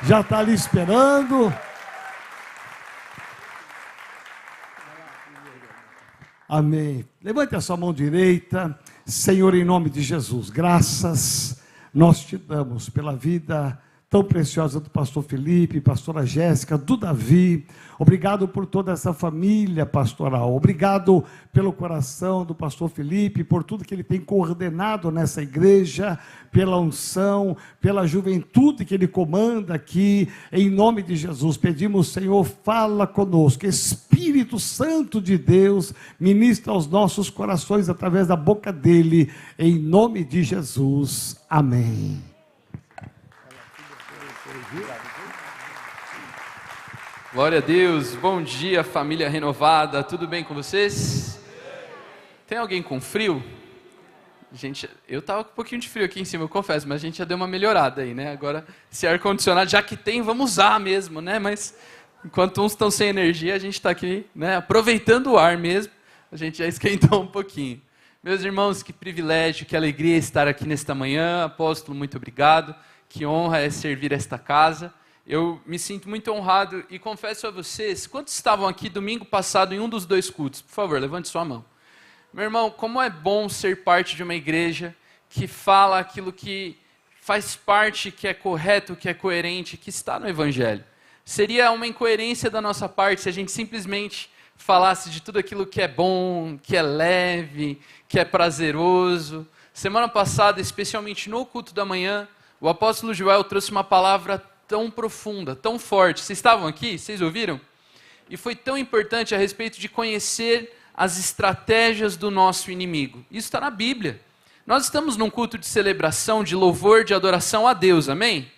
Já está ali esperando. Amém. Levante a sua mão direita. Senhor, em nome de Jesus, graças nós te damos pela vida tão preciosa do pastor Felipe, pastora Jéssica, do Davi. Obrigado por toda essa família pastoral. Obrigado pelo coração do pastor Felipe, por tudo que ele tem coordenado nessa igreja, pela unção, pela juventude que ele comanda aqui. Em nome de Jesus, pedimos, Senhor, fala conosco. Espírito Santo de Deus, ministra aos nossos corações através da boca dele. Em nome de Jesus. Amém. Glória a Deus, bom dia família renovada, tudo bem com vocês? Tem alguém com frio? Gente, eu estava com um pouquinho de frio aqui em cima, eu confesso, mas a gente já deu uma melhorada aí, né? Agora, esse ar-condicionado, já que tem, vamos usar mesmo, né? Mas, enquanto uns estão sem energia, a gente está aqui, né? Aproveitando o ar mesmo, a gente já esquentou um pouquinho. Meus irmãos, que privilégio, que alegria estar aqui nesta manhã, apóstolo, muito obrigado, que honra é servir esta casa. Eu me sinto muito honrado e confesso a vocês, quantos estavam aqui domingo passado em um dos dois cultos? Por favor, levante sua mão. Meu irmão, como é bom ser parte de uma igreja que fala aquilo que faz parte, que é correto, que é coerente, que está no Evangelho. Seria uma incoerência da nossa parte se a gente simplesmente falasse de tudo aquilo que é bom, que é leve, que é prazeroso. Semana passada, especialmente no culto da manhã, o apóstolo Joel trouxe uma palavra tão profunda, tão forte. Vocês estavam aqui? Vocês ouviram? E foi tão importante a respeito de conhecer as estratégias do nosso inimigo. Isso está na Bíblia. Nós estamos num culto de celebração, de louvor, de adoração a Deus, amém?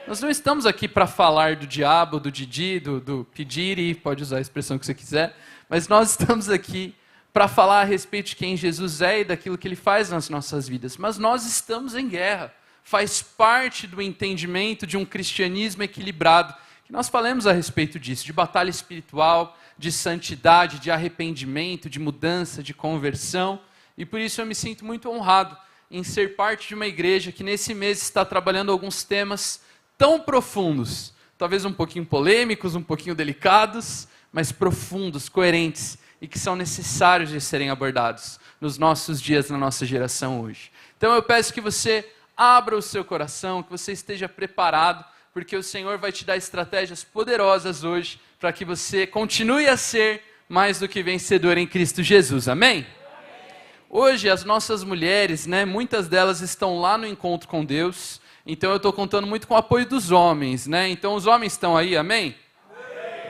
Nós não estamos aqui para falar do diabo, do Didi, do Pediri, pode usar a expressão que você quiser, mas nós estamos aqui para falar a respeito de quem Jesus é e daquilo que ele faz nas nossas vidas. Mas nós estamos em guerra. Faz parte do entendimento de um cristianismo equilibrado, que nós falamos a respeito disso, de batalha espiritual, de santidade, de arrependimento, de mudança, de conversão, e por isso eu me sinto muito honrado em ser parte de uma igreja que nesse mês está trabalhando alguns temas tão profundos, talvez um pouquinho polêmicos, um pouquinho delicados, mas profundos, coerentes, e que são necessários de serem abordados nos nossos dias, na nossa geração hoje. Então eu peço que você abra o seu coração, que você esteja preparado, porque o Senhor vai te dar estratégias poderosas hoje, para que você continue a ser mais do que vencedor em Cristo Jesus, amém? Amém. Hoje as nossas mulheres, né, muitas delas estão lá no encontro com Deus, então eu estou contando muito com o apoio dos homens, né? Então os homens estão aí, amém?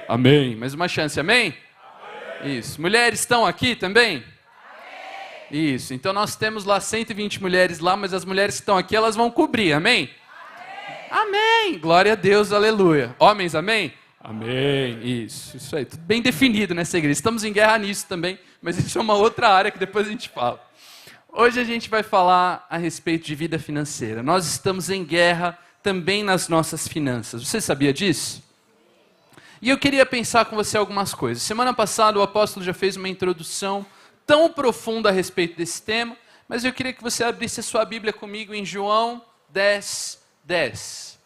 Amém. Amém. Mais uma chance, amém? Amém. Isso. Mulheres estão aqui também? Isso, então nós temos lá 120 mulheres lá, mas as mulheres que estão aqui, elas vão cobrir, amém? Amém! Glória a Deus, aleluia. Homens, amém? Amém, isso aí, tudo bem definido nessa igreja. Estamos em guerra nisso também, mas isso é uma outra área que depois a gente fala. Hoje a gente vai falar a respeito de vida financeira. Nós estamos em guerra também nas nossas finanças. Você sabia disso? E eu queria pensar com você algumas coisas. Semana passada o apóstolo já fez uma introdução tão profunda a respeito desse tema, mas eu queria que você abrisse a sua Bíblia comigo em João 10:10.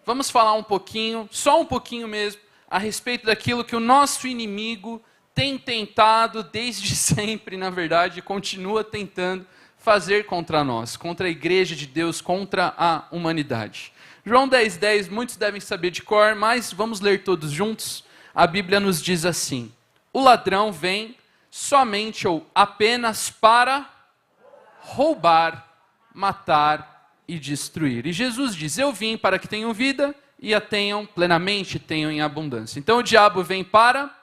Vamos falar um pouquinho, só um pouquinho mesmo, a respeito daquilo que o nosso inimigo tem tentado desde sempre, na verdade, continua tentando fazer contra nós, contra a igreja de Deus, contra a humanidade. João 10:10, muitos devem saber de cor, mas vamos ler todos juntos. A Bíblia nos diz assim: o ladrão vem somente ou apenas para roubar, matar e destruir. E Jesus diz: eu vim para que tenham vida e a tenham plenamente, tenham em abundância. Então o diabo vem para...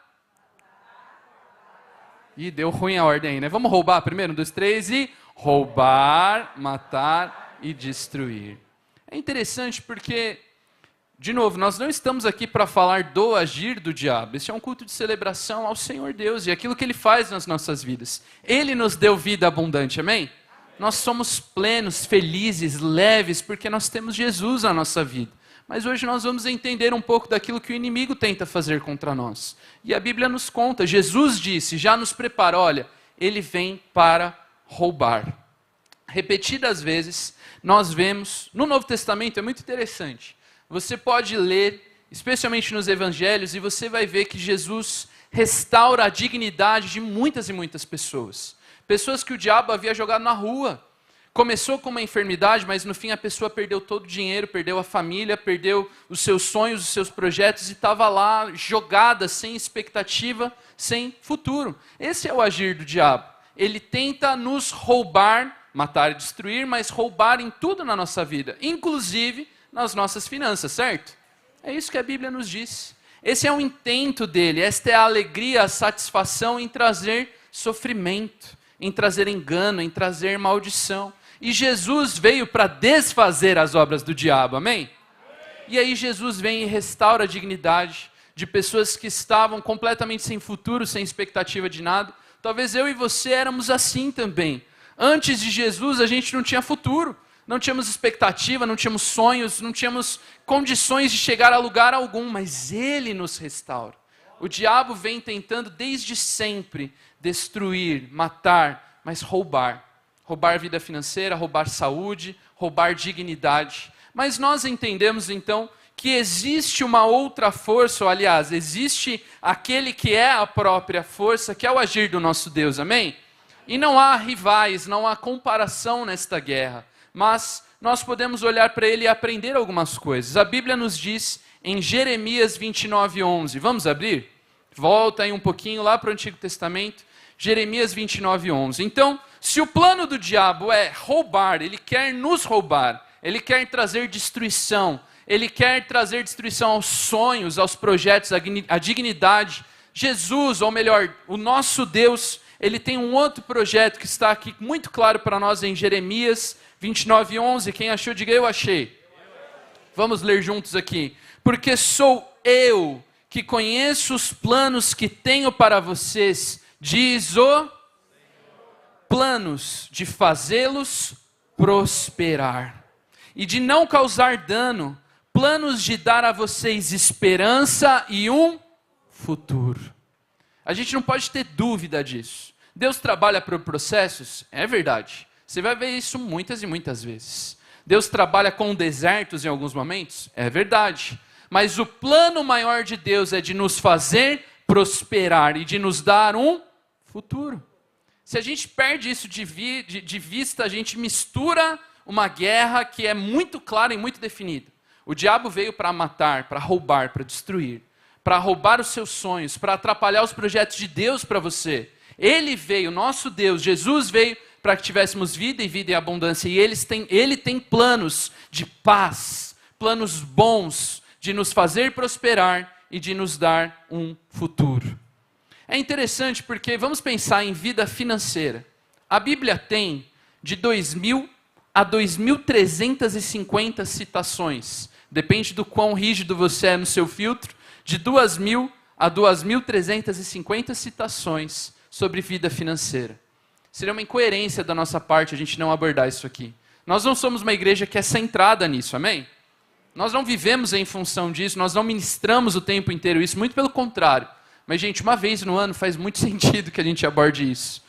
Ih, deu ruim a ordem aí, né? Vamos roubar primeiro? 1, 2, 3 e... roubar, matar e destruir. É interessante porque, de novo, nós não estamos aqui para falar do agir do diabo. Esse é um culto de celebração ao Senhor Deus e aquilo que Ele faz nas nossas vidas. Ele nos deu vida abundante, amém? Nós somos plenos, felizes, leves, porque nós temos Jesus na nossa vida. Mas hoje nós vamos entender um pouco daquilo que o inimigo tenta fazer contra nós. E a Bíblia nos conta, Jesus disse, já nos prepara, olha, ele vem para roubar. Repetidas vezes, nós vemos, no Novo Testamento é muito interessante, Você pode ler, especialmente nos evangelhos, e você vai ver que Jesus restaura a dignidade de muitas e muitas pessoas. Pessoas que o diabo havia jogado na rua. Começou com uma enfermidade, mas no fim a pessoa perdeu todo o dinheiro, perdeu a família, perdeu os seus sonhos, os seus projetos e estava lá jogada, sem expectativa, sem futuro. Esse é o agir do diabo. Ele tenta nos roubar, matar e destruir, mas roubar em tudo na nossa vida, inclusive nas nossas finanças, certo? É isso que a Bíblia nos diz. Esse é o intento dele, esta é a alegria, a satisfação em trazer sofrimento, em trazer engano, em trazer maldição. E Jesus veio para desfazer as obras do diabo, amém? E aí Jesus vem e restaura a dignidade de pessoas que estavam completamente sem futuro, sem expectativa de nada. Talvez eu e você éramos assim também. Antes de Jesus a gente não tinha futuro, não tínhamos expectativa, não tínhamos sonhos, não tínhamos condições de chegar a lugar algum, mas Ele nos restaura. O diabo vem tentando desde sempre destruir, matar, mas roubar. Roubar vida financeira, roubar saúde, roubar dignidade. Mas nós entendemos então que existe uma outra força, ou aliás, existe aquele que é a própria força, que é o agir do nosso Deus, amém? E não há rivais, não há comparação nesta guerra, mas nós podemos olhar para ele e aprender algumas coisas. A Bíblia nos diz em Jeremias 29:11, vamos abrir? Volta aí um pouquinho lá para o Antigo Testamento, Jeremias 29:11. Então, se o plano do diabo é roubar, ele quer nos roubar, ele quer trazer destruição, ele quer trazer destruição aos sonhos, aos projetos, à dignidade. Jesus, ou melhor, o nosso Deus, ele tem um outro projeto que está aqui muito claro para nós em Jeremias 29:11. Quem achou, diga eu achei. Vamos ler juntos aqui. Porque sou eu que conheço os planos que tenho para vocês, diz o planos de fazê-los prosperar e de não causar dano, planos de dar a vocês esperança e um futuro. A gente não pode ter dúvida disso. Deus trabalha por processos? É verdade. Você vai ver isso muitas e muitas vezes. Deus trabalha com desertos em alguns momentos? É verdade. Mas o plano maior de Deus é de nos fazer prosperar e de nos dar um futuro. Se a gente perde isso de vista, a gente mistura uma guerra que é muito clara e muito definida. O diabo veio para matar, para roubar, para destruir, para roubar os seus sonhos, para atrapalhar os projetos de Deus para você. Ele veio, nosso Deus, Jesus veio para que tivéssemos vida e vida em abundância. E ele tem planos de paz, planos bons, de nos fazer prosperar e de nos dar um futuro. É interessante porque vamos pensar em vida financeira. A Bíblia tem de 2.000 a 2.350 citações. Depende do quão rígido você é no seu filtro. De 2.000 a 2.350 citações sobre vida financeira. Seria uma incoerência da nossa parte a gente não abordar isso aqui. Nós não somos uma igreja que é centrada nisso, amém? Nós não vivemos em função disso, nós não ministramos o tempo inteiro isso, muito pelo contrário. Mas, gente, uma vez no ano faz muito sentido que a gente aborde isso.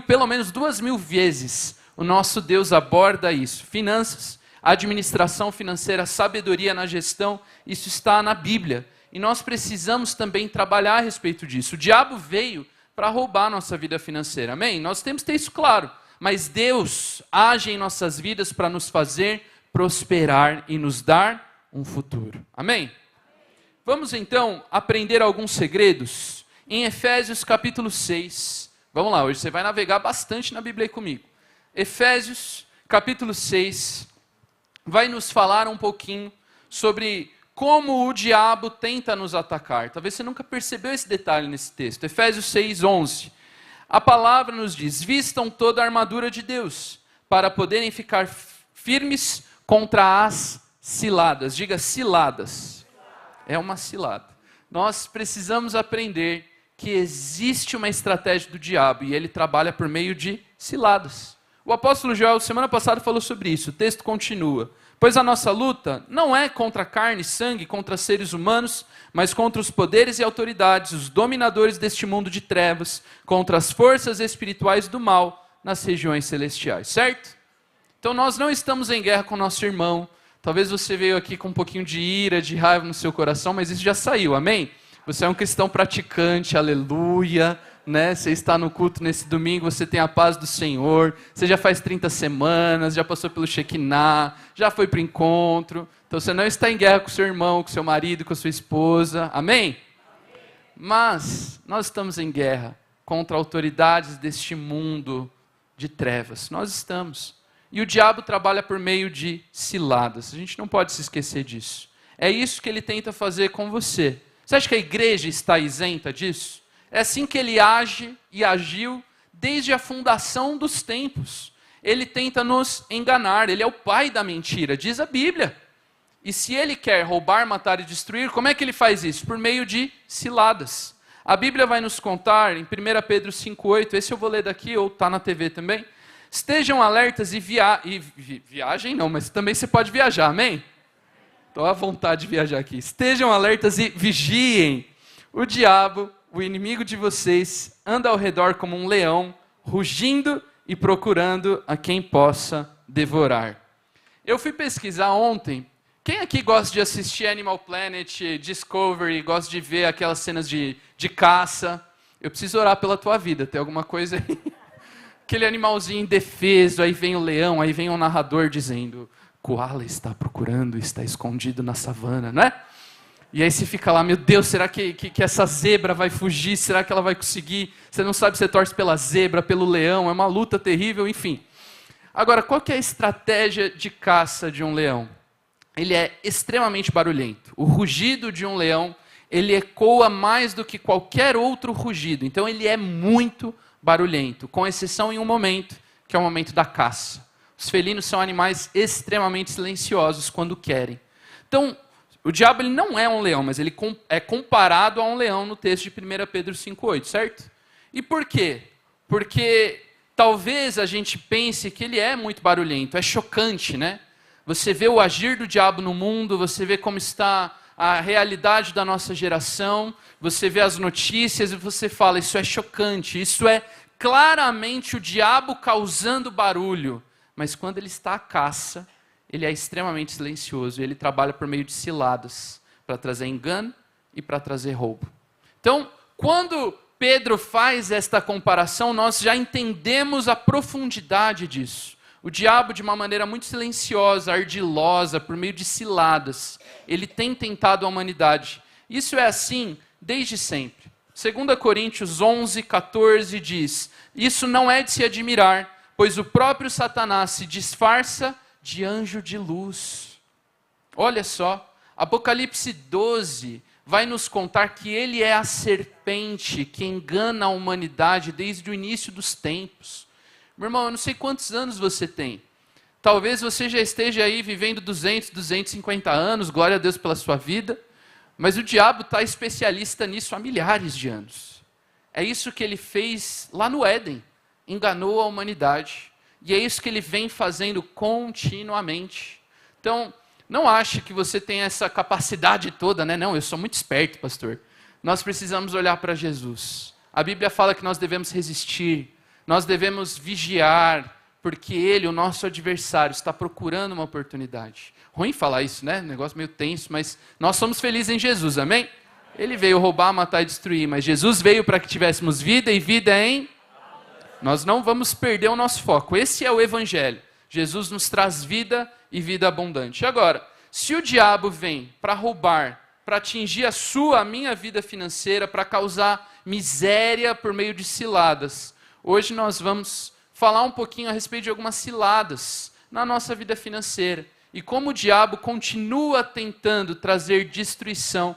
Pelo menos 2.000 vezes o nosso Deus aborda isso. Finanças, administração financeira, sabedoria na gestão, isso está na Bíblia. E nós precisamos também trabalhar a respeito disso. O diabo veio para roubar a nossa vida financeira, amém? Nós temos que ter isso claro. Mas Deus age em nossas vidas para nos fazer prosperar e nos dar um futuro, amém? Vamos então aprender alguns segredos em Efésios capítulo 6. Vamos lá, hoje você vai navegar bastante na Bíblia aí comigo. Efésios capítulo 6 vai nos falar um pouquinho sobre como o diabo tenta nos atacar. Talvez você nunca percebeu esse detalhe nesse texto. Efésios 6:11. A palavra nos diz: vistam toda a armadura de Deus, para poderem ficar firmes contra as ciladas. Diga ciladas. É uma cilada. Nós precisamos aprender que existe uma estratégia do diabo e ele trabalha por meio de ciladas. O apóstolo Joel, semana passada, falou sobre isso. O texto continua. Pois a nossa luta não é contra carne e sangue, contra seres humanos, mas contra os poderes e autoridades, os dominadores deste mundo de trevas, contra as forças espirituais do mal nas regiões celestiais, certo? Então nós não estamos em guerra com nosso irmão, Talvez você veio aqui com um pouquinho de ira, de raiva no seu coração, mas isso já saiu, amém? Você é um cristão praticante, aleluia, né? Você está no culto nesse domingo, você tem a paz do Senhor, você já faz 30 semanas, já passou pelo Shekinah, já foi para o encontro, então você não está em guerra com seu irmão, com seu marido, com sua esposa, amém? Mas nós estamos em guerra contra autoridades deste mundo de trevas, nós estamos. E o diabo trabalha por meio de ciladas, a gente não pode se esquecer disso. É isso que ele tenta fazer com você. Você acha que a igreja está isenta disso? É assim que ele age e agiu desde a fundação dos tempos. Ele tenta nos enganar, ele é o pai da mentira, diz a Bíblia. E se ele quer roubar, matar e destruir, como é que ele faz isso? Por meio de ciladas. A Bíblia vai nos contar, em 1 Pedro 5,8, esse eu vou ler daqui, ou está na TV também. Estejam alertas e viajem não, mas também você pode viajar, amém? Estou à vontade de viajar aqui. Estejam alertas e vigiem. O diabo, o inimigo de vocês, anda ao redor como um leão, rugindo e procurando a quem possa devorar. Eu fui pesquisar ontem. Quem aqui gosta de assistir Animal Planet, Discovery, gosta de ver aquelas cenas de caça? Eu preciso orar pela tua vida, tem alguma coisa aí? Aquele animalzinho indefeso, aí vem o leão, aí vem o narrador dizendo... Koala está procurando, está escondido na savana, não é? E aí você fica lá, meu Deus, será que essa zebra vai fugir? Será que ela vai conseguir? Você não sabe se você torce pela zebra, pelo leão, é uma luta terrível, enfim. Agora, qual que é a estratégia de caça de um leão? Ele é extremamente barulhento. O rugido de um leão, ele ecoa mais do que qualquer outro rugido. Então ele é muito barulhento, com exceção em um momento, que é o momento da caça. Os felinos são animais extremamente silenciosos quando querem. Então, o diabo ele não é um leão, mas ele é comparado a um leão no texto de 1 Pedro 5,8, certo? E por quê? Porque talvez a gente pense que ele é muito barulhento, é chocante, né? Você vê o agir do diabo no mundo, você vê como está a realidade da nossa geração, você vê as notícias e você fala, isso é chocante, isso é claramente o diabo causando barulho. Mas quando ele está à caça, ele é extremamente silencioso. E ele trabalha por meio de ciladas, para trazer engano e para trazer roubo. Então, quando Pedro faz esta comparação, nós já entendemos a profundidade disso. O diabo, de uma maneira muito silenciosa, ardilosa, por meio de ciladas, ele tem tentado a humanidade. Isso é assim desde sempre. 2 Coríntios 11:14 diz, isso não é de se admirar, pois o próprio Satanás se disfarça de anjo de luz. Olha só, Apocalipse 12 vai nos contar que ele é a serpente que engana a humanidade desde o início dos tempos. Meu irmão, eu não sei quantos anos você tem. Talvez você já esteja aí vivendo 200, 250 anos, glória a Deus pela sua vida, mas o diabo está especialista nisso há milhares de anos. É isso que ele fez lá no Éden. Enganou a humanidade. E é isso que ele vem fazendo continuamente. Então, não ache que você tem essa capacidade toda, né? Não, eu sou muito esperto, pastor. Nós precisamos olhar para Jesus. A Bíblia fala que nós devemos resistir, nós devemos vigiar, porque ele, o nosso adversário, está procurando uma oportunidade. Ruim falar isso, né? Negócio meio tenso, mas nós somos felizes em Jesus, amém? Ele veio roubar, matar e destruir, mas Jesus veio para que tivéssemos vida e vida em... Nós não vamos perder o nosso foco. Esse é o Evangelho. Jesus nos traz vida e vida abundante. Agora, se o diabo vem para roubar, para atingir a minha vida financeira, para causar miséria por meio de ciladas, hoje nós vamos falar um pouquinho a respeito de algumas ciladas na nossa vida financeira. E como o diabo continua tentando trazer destruição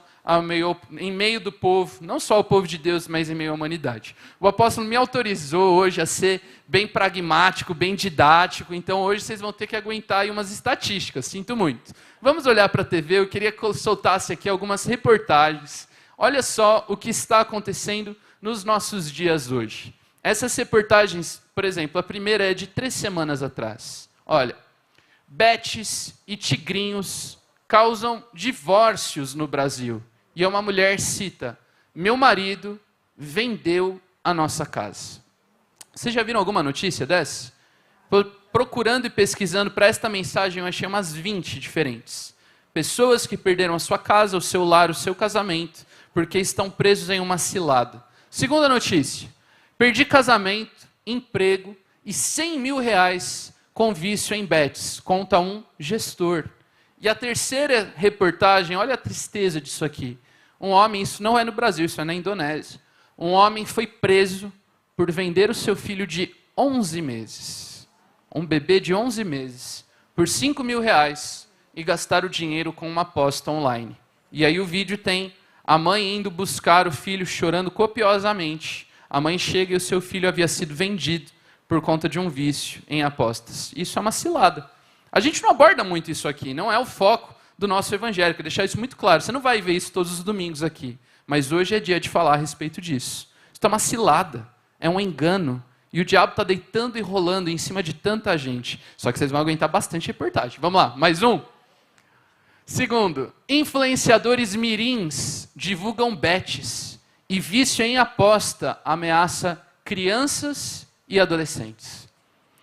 em meio do povo, não só o povo de Deus, mas em meio à humanidade. O apóstolo me autorizou hoje a ser bem pragmático, bem didático, então hoje vocês vão ter que aguentar aí umas estatísticas, sinto muito. Vamos olhar para a TV, eu queria que eu soltasse aqui algumas reportagens. Olha só o que está acontecendo nos nossos dias hoje. Essas reportagens, por exemplo, a primeira é de 3 semanas atrás. Olha, betes e tigrinhos causam divórcios no Brasil. E uma mulher cita, meu marido vendeu a nossa casa. Vocês já viram alguma notícia dessa? Procurando e pesquisando para esta mensagem, eu achei umas 20 diferentes. Pessoas que perderam a sua casa, o seu lar, o seu casamento, porque estão presos em uma cilada. Segunda notícia: perdi casamento, emprego e R$100 mil com vício em bets, conta um gestor. E a terceira reportagem, olha a tristeza disso aqui. Um homem, isso não é no Brasil, isso é na Indonésia. Um homem foi preso por vender o seu filho de 11 meses. Um bebê de 11 meses. Por R$5 mil e gastar o dinheiro com uma aposta online. E aí o vídeo tem a mãe indo buscar o filho chorando copiosamente. A mãe chega e o seu filho havia sido vendido por conta de um vício em apostas. Isso é uma cilada. A gente não aborda muito isso aqui, não é o foco do nosso evangelho, quero deixar isso muito claro. Você não vai ver isso todos os domingos aqui, mas hoje é dia de falar a respeito disso. Isso é uma cilada, é um engano, e o diabo está deitando e rolando em cima de tanta gente. Só que vocês vão aguentar bastante reportagem. Vamos lá, mais um. Segundo, influenciadores mirins divulgam bets e vício em aposta ameaça crianças e adolescentes.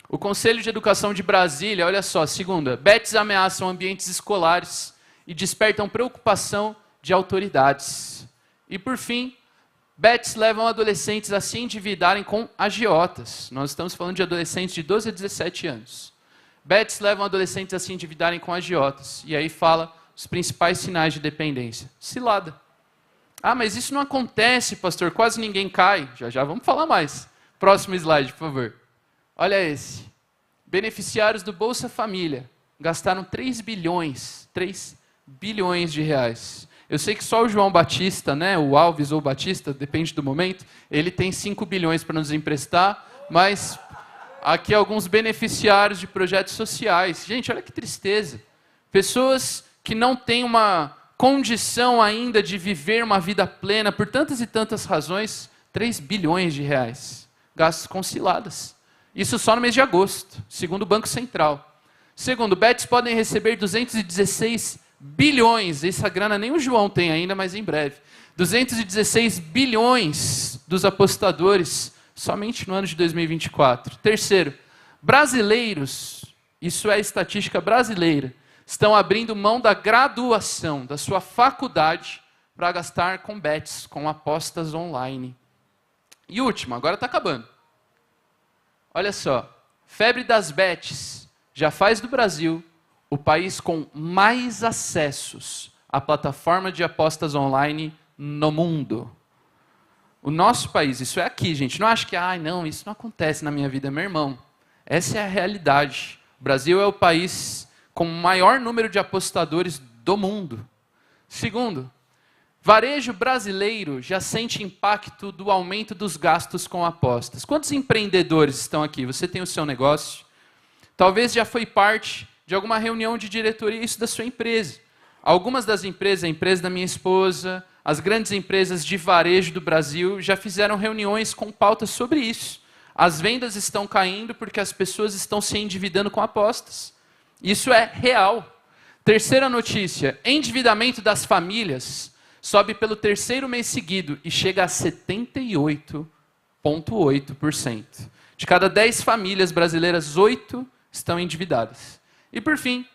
O Conselho de Educação de Brasília, olha só, segunda, bets ameaçam ambientes escolares e despertam preocupação de autoridades. E por fim, bets levam adolescentes a se endividarem com agiotas. Nós estamos falando de adolescentes de 12 a 17 anos. Bets levam adolescentes a se endividarem com agiotas. E aí fala os principais sinais de dependência. Cilada. Ah, mas isso não acontece, pastor, quase ninguém cai. Já vamos falar mais. Próximo slide, por favor. Olha esse. Beneficiários do Bolsa Família gastaram 3 bilhões de reais. Eu sei que só o João Batista, né, o Alves ou Batista, depende do momento, ele tem 5 bilhões para nos emprestar, mas aqui alguns beneficiários de projetos sociais. Gente, olha que tristeza. Pessoas que não têm uma condição ainda de viver uma vida plena por tantas e tantas razões, 3 bilhões de reais gastos com ciladas. Isso só no mês de agosto, segundo o Banco Central. Segundo, bets podem receber 216 bilhões, essa grana nem o João tem ainda, mas em breve. 216 bilhões dos apostadores somente no ano de 2024. Terceiro, brasileiros, isso é estatística brasileira, estão abrindo mão da graduação, da sua faculdade, para gastar com bets, com apostas online. E último, agora está acabando. Olha só, febre das bets já faz do Brasil o país com mais acessos à plataforma de apostas online no mundo. O nosso país, isso é aqui, gente. Não acho que, não, isso não acontece na minha vida, meu irmão. Essa é a realidade. O Brasil é o país com o maior número de apostadores do mundo. Segundo, varejo brasileiro já sente impacto do aumento dos gastos com apostas. Quantos empreendedores estão aqui? Você tem o seu negócio? Talvez já foi parte de alguma reunião de diretoria isso da sua empresa. Algumas das empresas, a empresa da minha esposa, as grandes empresas de varejo do Brasil já fizeram reuniões com pautas sobre isso. As vendas estão caindo porque as pessoas estão se endividando com apostas. Isso é real. Terceira notícia, endividamento das famílias sobe pelo terceiro mês seguido e chega a 78,8%. De cada 10 famílias brasileiras, 8 estão endividadas. E por fim,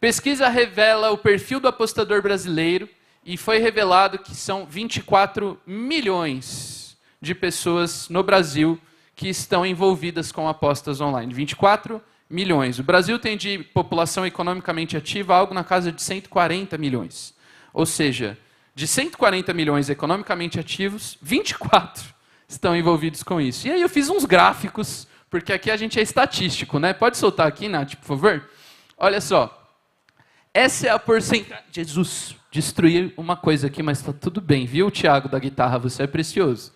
pesquisa revela o perfil do apostador brasileiro e foi revelado que são 24 milhões de pessoas no Brasil que estão envolvidas com apostas online. 24 milhões. O Brasil tem de população economicamente ativa algo na casa de 140 milhões. Ou seja, de 140 milhões economicamente ativos, 24 estão envolvidos com isso. E aí eu fiz uns gráficos, porque aqui a gente é estatístico, né? Pode soltar aqui, Nath, por favor? Olha só. Essa é a porcentagem... Jesus, destruir uma coisa aqui, mas está tudo bem, viu, Tiago da guitarra? Você é precioso.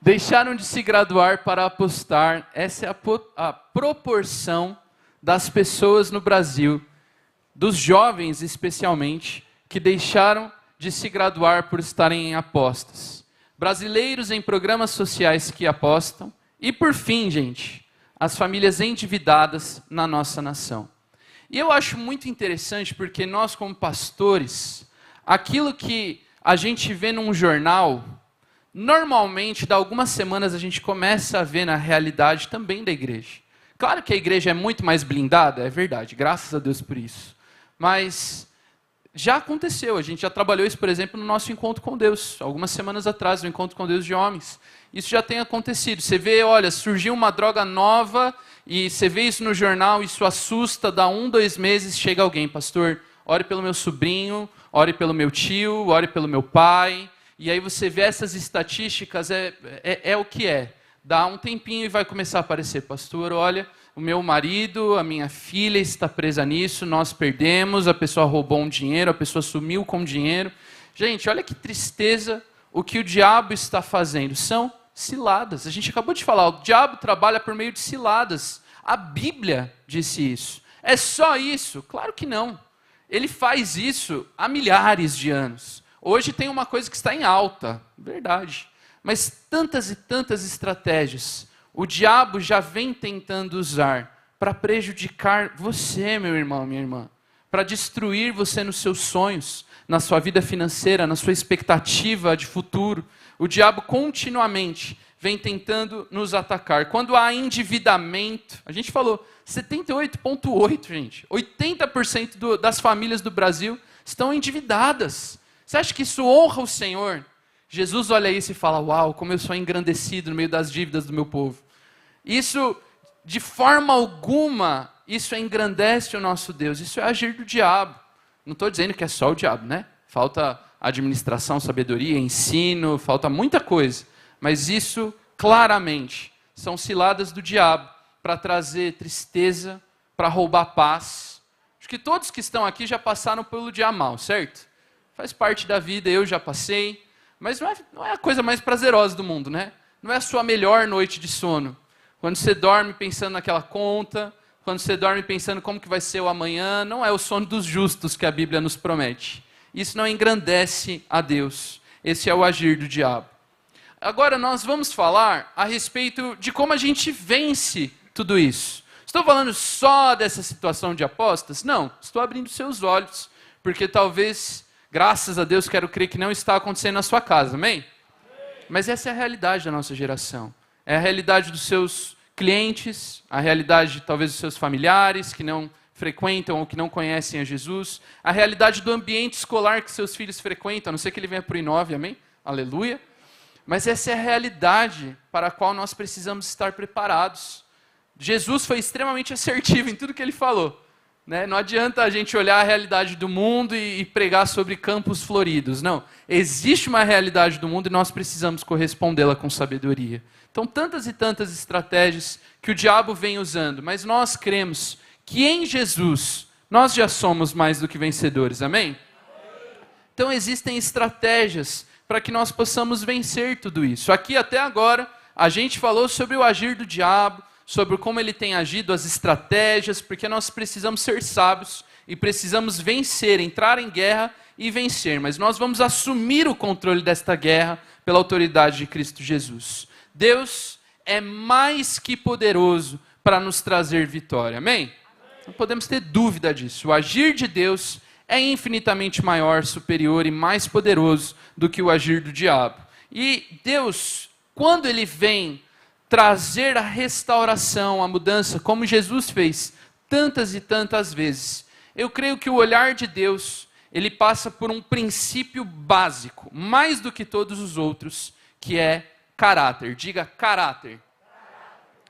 Deixaram de se graduar para apostar. Essa é a proporção das pessoas no Brasil, dos jovens especialmente, que deixaram de se graduar por estarem em apostas. Brasileiros em programas sociais que apostam. E por fim, gente, as famílias endividadas na nossa nação. E eu acho muito interessante porque nós, como pastores, aquilo que a gente vê num jornal, normalmente, dá algumas semanas, a gente começa a ver na realidade também da igreja. Claro que a igreja é muito mais blindada, é verdade, graças a Deus por isso. Mas já aconteceu, a gente já trabalhou isso, por exemplo, no nosso encontro com Deus. Algumas semanas atrás, no encontro com Deus de homens. Isso já tem acontecido. Você vê, olha, surgiu uma droga nova e você vê isso no jornal, isso assusta, dá 1, 2 meses, chega alguém, pastor, ore pelo meu sobrinho, ore pelo meu tio, ore pelo meu pai. E aí você vê essas estatísticas, é o que é. Dá um tempinho e vai começar a aparecer, pastor, olha, o meu marido, a minha filha está presa nisso, nós perdemos, a pessoa roubou um dinheiro, a pessoa sumiu com dinheiro. Gente, olha que tristeza o que o diabo está fazendo. São ciladas. A gente acabou de falar, o diabo trabalha por meio de ciladas. A Bíblia disse isso. É só isso? Claro que não. Ele faz isso há milhares de anos. Hoje tem uma coisa que está em alta, verdade. Mas tantas e tantas estratégias o diabo já vem tentando usar para prejudicar você, meu irmão, minha irmã. Para destruir você nos seus sonhos, na sua vida financeira, na sua expectativa de futuro. O diabo continuamente vem tentando nos atacar. Quando há endividamento, a gente falou 78,8%, gente. 80% das famílias do Brasil estão endividadas. Você acha que isso honra o Senhor? Jesus olha isso e fala, uau, como eu sou engrandecido no meio das dívidas do meu povo. Isso, de forma alguma, isso engrandece o nosso Deus. Isso é agir do diabo. Não estou dizendo que é só o diabo, né? Falta administração, sabedoria, ensino, falta muita coisa. Mas isso, claramente, são ciladas do diabo para trazer tristeza, para roubar paz. Acho que todos que estão aqui já passaram pelo dia mal, certo? Faz parte da vida, eu já passei. Mas não é a coisa mais prazerosa do mundo, né? Não é a sua melhor noite de sono. Quando você dorme pensando naquela conta, quando você dorme pensando como que vai ser o amanhã, não é o sono dos justos que a Bíblia nos promete. Isso não engrandece a Deus. Esse é o agir do diabo. Agora nós vamos falar a respeito de como a gente vence tudo isso. Estou falando só dessa situação de apostas? Não, estou abrindo seus olhos, porque talvez, graças a Deus, quero crer que não está acontecendo na sua casa, amém? Mas essa é a realidade da nossa geração. É a realidade dos seus clientes, a realidade talvez dos seus familiares que não frequentam ou que não conhecem a Jesus, a realidade do ambiente escolar que seus filhos frequentam, a não ser que ele venha para o I9, amém? Aleluia. Mas essa é a realidade para a qual nós precisamos estar preparados. Jesus foi extremamente assertivo em tudo que ele falou. Né? Não adianta a gente olhar a realidade do mundo e pregar sobre campos floridos. Não. Existe uma realidade do mundo e nós precisamos correspondê-la com sabedoria. Então, tantas e tantas estratégias que o diabo vem usando, mas nós cremos que em Jesus nós já somos mais do que vencedores. Amém? Então, existem estratégias para que nós possamos vencer tudo isso. Aqui, até agora, a gente falou sobre o agir do diabo, sobre como ele tem agido, as estratégias, porque nós precisamos ser sábios e precisamos vencer, entrar em guerra e vencer. Mas nós vamos assumir o controle desta guerra pela autoridade de Cristo Jesus. Deus é mais que poderoso para nos trazer vitória. Amém? Não podemos ter dúvida disso. O agir de Deus é infinitamente maior, superior e mais poderoso do que o agir do diabo. E Deus, quando ele vem trazer a restauração, a mudança, como Jesus fez tantas e tantas vezes, eu creio que o olhar de Deus, ele passa por um princípio básico, mais do que todos os outros, que é caráter. Diga caráter.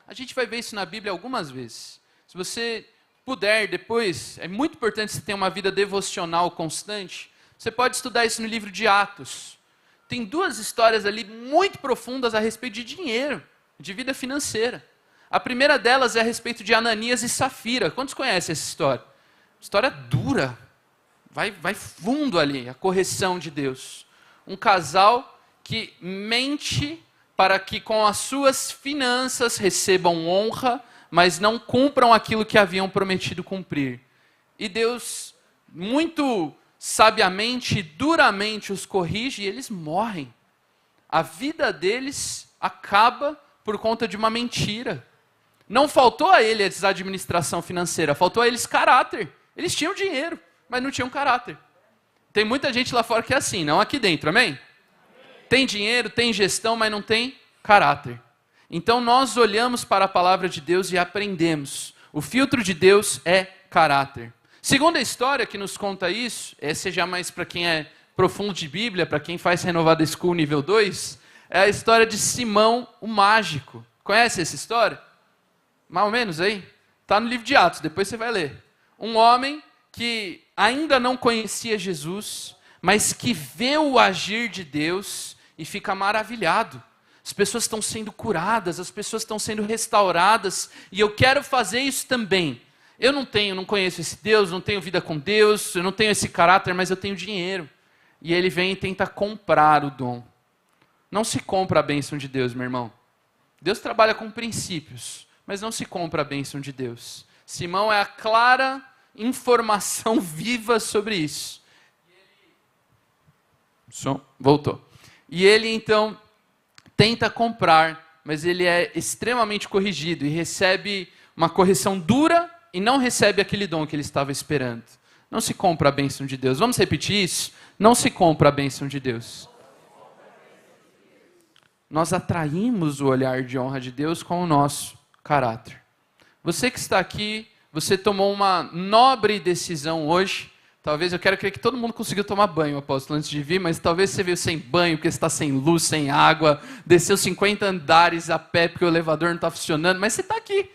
A gente vai ver isso na Bíblia algumas vezes. Se você puder depois, é muito importante você ter uma vida devocional constante. Você pode estudar isso no livro de Atos. Tem 2 histórias ali muito profundas a respeito de dinheiro, de vida financeira. A primeira delas é a respeito de Ananias e Safira. Quantos conhecem essa história? História dura. Vai fundo ali, a correção de Deus. Um casal que mente para que com as suas finanças recebam honra, mas não cumpram aquilo que haviam prometido cumprir. E Deus, muito sabiamente, duramente os corrige e eles morrem. A vida deles acaba por conta de uma mentira. Não faltou a eles a administração financeira, faltou a eles caráter. Eles tinham dinheiro, mas não tinham caráter. Tem muita gente lá fora que é assim, não aqui dentro, amém? Tem dinheiro, tem gestão, mas não tem caráter. Então nós olhamos para a palavra de Deus e aprendemos. O filtro de Deus é caráter. Segunda história que nos conta isso, essa já mais para quem é profundo de Bíblia, para quem faz Renovada School nível 2, é a história de Simão, o mágico. Conhece essa história? Mais ou menos aí? Está no livro de Atos, depois você vai ler. Um homem que ainda não conhecia Jesus, mas que vê o agir de Deus e fica maravilhado. As pessoas estão sendo curadas, as pessoas estão sendo restauradas, e eu quero fazer isso também. Eu não conheço esse Deus, não tenho vida com Deus, eu não tenho esse caráter, mas eu tenho dinheiro. E ele vem e tenta comprar o dom. Não se compra a bênção de Deus, meu irmão. Deus trabalha com princípios, mas não se compra a bênção de Deus. Simão é a clara informação viva sobre isso. Voltou. E ele então tenta comprar, mas ele é extremamente corrigido e recebe uma correção dura e não recebe aquele dom que ele estava esperando. Não se compra a bênção de Deus. Vamos repetir isso? Não se compra a bênção de Deus. Nós atraímos o olhar de honra de Deus com o nosso caráter. Você que está aqui, você tomou uma nobre decisão hoje. Talvez, eu quero crer que todo mundo conseguiu tomar banho, apóstolo, antes de vir, mas talvez você veio sem banho, porque você está sem luz, sem água, desceu 50 andares a pé porque o elevador não está funcionando, mas você está aqui.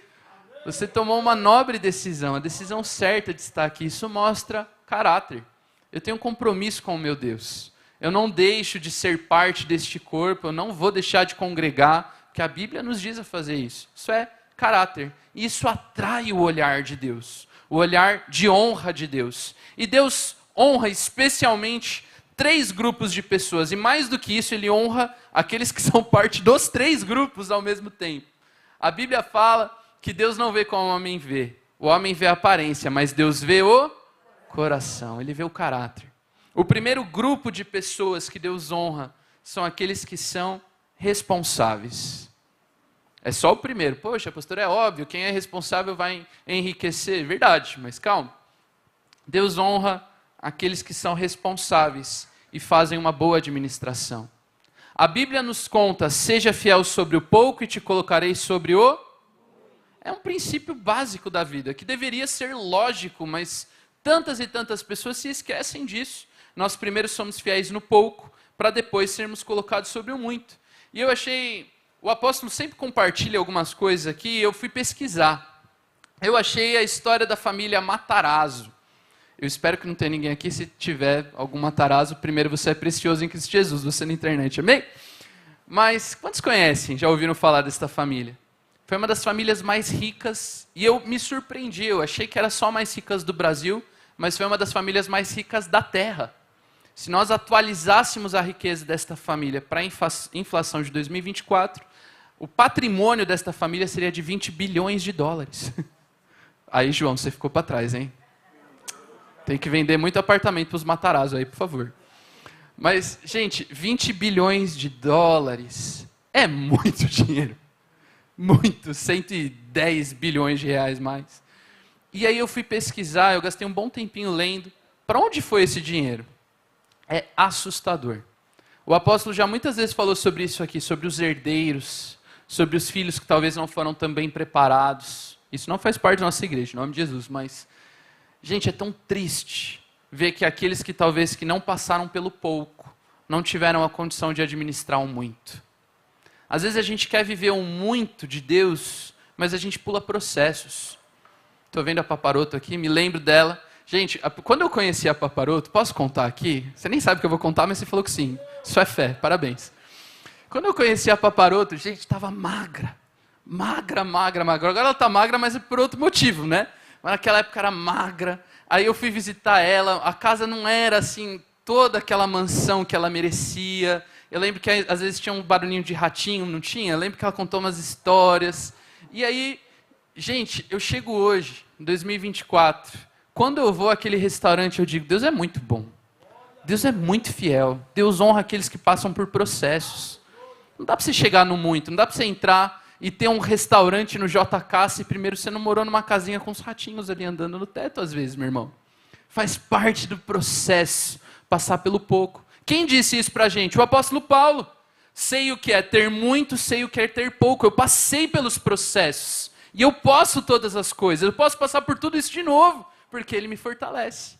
Você tomou uma nobre decisão, a decisão certa de estar aqui. Isso mostra caráter. Eu tenho um compromisso com o meu Deus. Eu não deixo de ser parte deste corpo, eu não vou deixar de congregar, porque a Bíblia nos diz a fazer isso. Isso é caráter. E isso atrai o olhar de Deus, o olhar de honra de Deus. E Deus honra especialmente 3 grupos de pessoas, e mais do que isso, Ele honra aqueles que são parte dos 3 grupos ao mesmo tempo. A Bíblia fala que Deus não vê como o homem vê. O homem vê a aparência, mas Deus vê o coração, Ele vê o caráter. O primeiro grupo de pessoas que Deus honra são aqueles que são responsáveis. É só o primeiro. Poxa, pastor, é óbvio, quem é responsável vai enriquecer. Verdade, mas calma. Deus honra aqueles que são responsáveis e fazem uma boa administração. A Bíblia nos conta, seja fiel sobre o pouco e te colocarei sobre o... É um princípio básico da vida, que deveria ser lógico, mas tantas e tantas pessoas se esquecem disso. Nós primeiro somos fiéis no pouco, para depois sermos colocados sobre o muito. E eu achei... O apóstolo sempre compartilha algumas coisas aqui, e eu fui pesquisar. Eu achei a história da família Matarazzo. Eu espero que não tenha ninguém aqui. Se tiver algum Matarazzo, primeiro você é precioso em Cristo Jesus, você na internet, amém? Mas quantos conhecem, já ouviram falar desta família? Foi uma das famílias mais ricas, e eu me surpreendi, eu achei que era só mais ricas do Brasil, mas foi uma das famílias mais ricas da terra. Se nós atualizássemos a riqueza desta família para a inflação de 2024, o patrimônio desta família seria de 20 bilhões de dólares. Aí, João, você ficou para trás, hein? Tem que vender muito apartamento para os Matarazzo aí, por favor. Mas, gente, 20 bilhões de dólares é muito dinheiro. Muito, 110 bilhões de reais mais. E aí eu fui pesquisar, eu gastei um bom tempinho lendo. Para onde foi esse dinheiro? É assustador. O apóstolo já muitas vezes falou sobre isso aqui, sobre os herdeiros, sobre os filhos que talvez não foram tão bem preparados. Isso não faz parte da nossa igreja, em nome de Jesus, mas... Gente, é tão triste ver que aqueles que talvez que não passaram pelo pouco, não tiveram a condição de administrar um muito. Às vezes a gente quer viver um muito de Deus, mas a gente pula processos. Estou vendo a Paparoto aqui, me lembro dela. Gente, quando eu conheci a Paparoto, posso contar aqui? Você nem sabe o que eu vou contar, mas você falou que sim. Isso é fé, parabéns. Quando eu conheci a Paparoto, gente, estava magra. Magra. Agora ela está magra, mas é por outro motivo, né? Mas naquela época era magra. Aí eu fui visitar ela, a casa não era assim, toda aquela mansão que ela merecia. Eu lembro que às vezes tinha um barulhinho de ratinho, não tinha? Eu lembro que ela contou umas histórias. E aí, gente, eu chego hoje, em 2024, quando eu vou àquele restaurante, eu digo, Deus é muito bom. Deus é muito fiel. Deus honra aqueles que passam por processos. Não dá para você chegar no muito, não dá para você entrar e ter um restaurante no JK se primeiro você não morou numa casinha com os ratinhos ali andando no teto às vezes, meu irmão. Faz parte do processo passar pelo pouco. Quem disse isso pra gente? O apóstolo Paulo. sei o que é ter muito, sei o que é ter pouco. Eu passei pelos processos. E eu posso todas as coisas. Eu posso passar por tudo isso de novo, porque Ele me fortalece.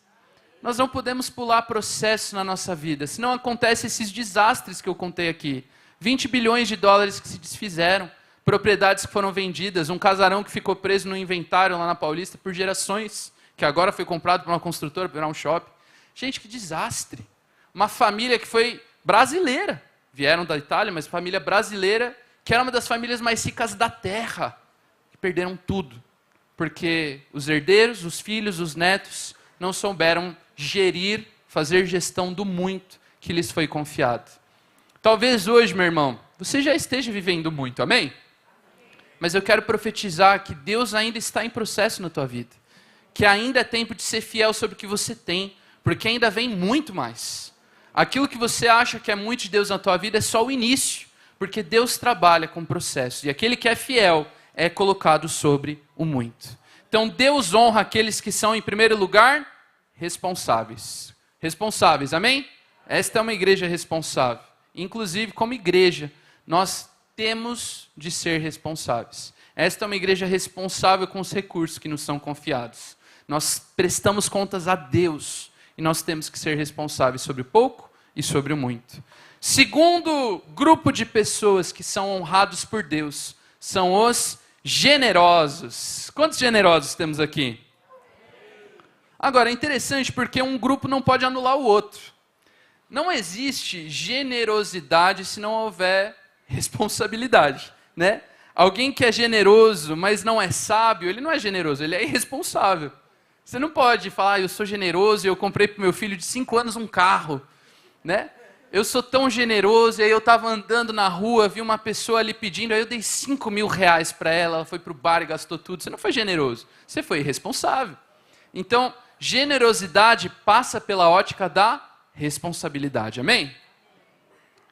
Nós não podemos pular processo na nossa vida, senão acontecem esses desastres que eu contei aqui. 20 bilhões de dólares que se desfizeram, propriedades que foram vendidas, um casarão que ficou preso no inventário lá na Paulista por gerações, que agora foi comprado por uma construtora para virar um shopping. Gente, que desastre. Uma família que foi brasileira, vieram da Itália, mas família brasileira, que era uma das famílias mais ricas da terra, que perderam tudo, porque os herdeiros, os filhos, os netos, não souberam gerir, fazer gestão do muito que lhes foi confiado. Talvez hoje, meu irmão, você já esteja vivendo muito, amém? Mas eu quero profetizar que Deus ainda está em processo na tua vida, que ainda é tempo de ser fiel sobre o que você tem, porque ainda vem muito mais. Aquilo que você acha que é muito de Deus na tua vida é só o início, porque Deus trabalha com processo, e aquele que é fiel é colocado sobre o muito. Então Deus honra aqueles que são, em primeiro lugar, responsáveis. Responsáveis, amém? Esta é uma igreja responsável. Inclusive, como igreja, nós temos de ser responsáveis. Esta é uma igreja responsável com os recursos que nos são confiados. Nós prestamos contas a Deus e nós temos que ser responsáveis sobre o pouco e sobre o muito. Segundo grupo de pessoas que são honrados por Deus são os generosos. Quantos generosos temos aqui? Agora, é interessante porque um grupo não pode anular o outro. Não existe generosidade se não houver responsabilidade, né? Alguém que é generoso, mas não é sábio, ele não é generoso, ele é irresponsável. Você não pode falar, eu sou generoso e eu comprei para o meu filho de 5 anos um carro, né? Eu sou tão generoso, e aí eu estava andando na rua, vi uma pessoa ali pedindo, aí eu dei 5 mil reais para ela, ela foi para o bar e gastou tudo. Você não foi generoso, você foi irresponsável. Então, generosidade passa pela ótica da responsabilidade, amém?